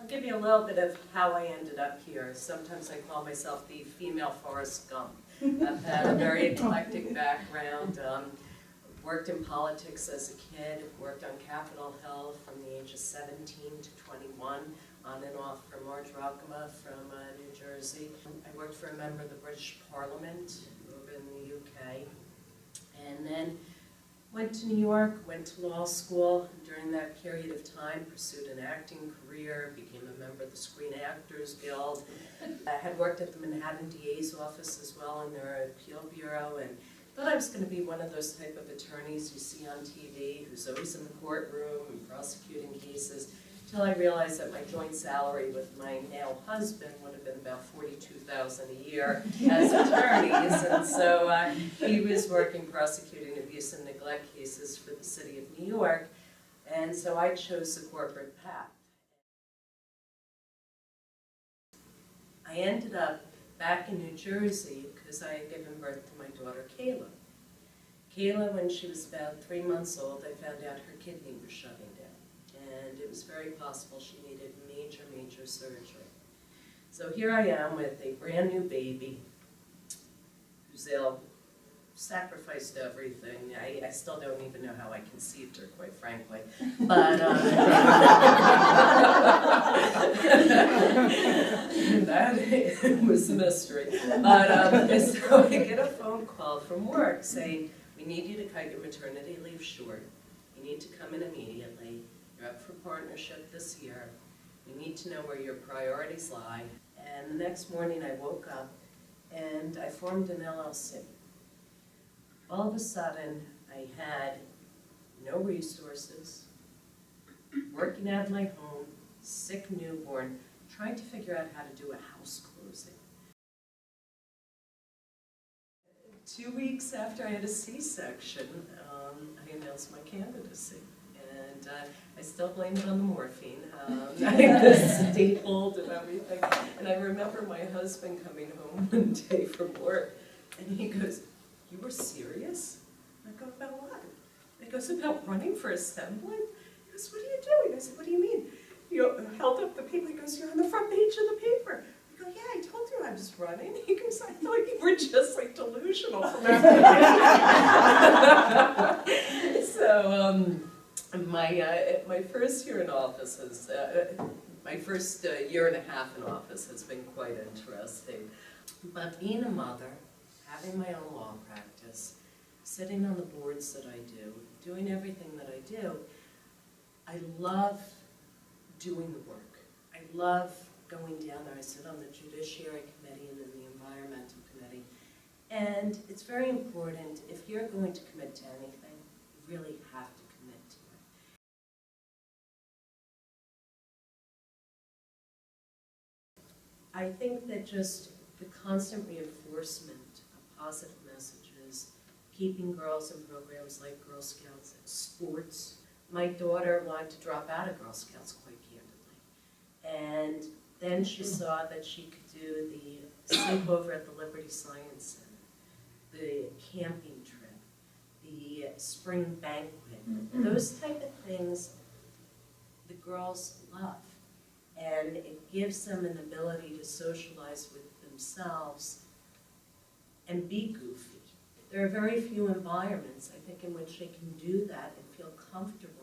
I'll give you a little bit of how I ended up here. Sometimes I call myself the female Forrest Gump. I've had a very eclectic background. Worked in politics as a kid, worked on Capitol Hill from the age of 17 to 21, on and off from Marge Rockema from New Jersey. I worked for a member of the British Parliament over in the UK, and then went to New York, went to law school. During that period of time, pursued an acting career, became a member of the Screen Actors Guild. I had worked at the Manhattan DA's office as well in their appeal bureau, and thought I was going to be one of those type of attorneys you see on TV, who's always in the courtroom and prosecuting cases, until I realized that my joint salary with my now husband would have been about $42,000 a year as attorneys, and so he was working prosecuting abuse and neglect cases for the city of New York, and so I chose the corporate path. I ended up back in New Jersey because I had given birth to my daughter Kayla. Kayla, when she was about 3 months old, I found out her kidney was shutting down, and it was very possible she needed major surgery. So here I am with a brand new baby who's ill, sacrificed everything. I still don't even know how I conceived her, quite frankly. But that was a mystery. But so I get a phone call from work saying, we need you to cut your maternity leave short. You need to come in immediately. You're up for partnership this year. We need to know where your priorities lie. And the next morning I woke up and I formed an LLC. All of a sudden, I had no resources, working out of my home, sick newborn, trying to figure out how to do a house closing. 2 weeks after I had a C-section, I announced my candidacy. And I still blame it on the morphine. I was stapled and everything. And I remember my husband coming home one day from work, and he goes, "You were serious?" I go, "About what?" He goes, "About running for Assembly?" He goes, "What are you doing?" I said, "What do you mean?" You held up the paper. He goes, "You're on the front page of the paper." I go, "Yeah, I told you I was running." He goes, "I thought you were just like delusional from everything." So my first year in office is, my first year and a half in office has been quite interesting. But being a mother, having my own law practice, sitting on the boards that I do, doing everything that I do, I love doing the work. I love going down there. I sit on the Judiciary Committee and then the Environmental Committee. And it's very important, if you're going to commit to anything, you really have to commit to it. I think that just the constant reinforcement of positive messages, keeping girls in programs like Girl Scouts and sports. My daughter wanted to drop out of Girl Scouts, quite candidly. And then she saw that she could do the sleepover at the Liberty Science Center, the camping trip, the spring banquet. Those type of things the girls love. And it gives them an ability to socialize with themselves and be goofy. There are very few environments, I think, in which they can do that and feel comfortable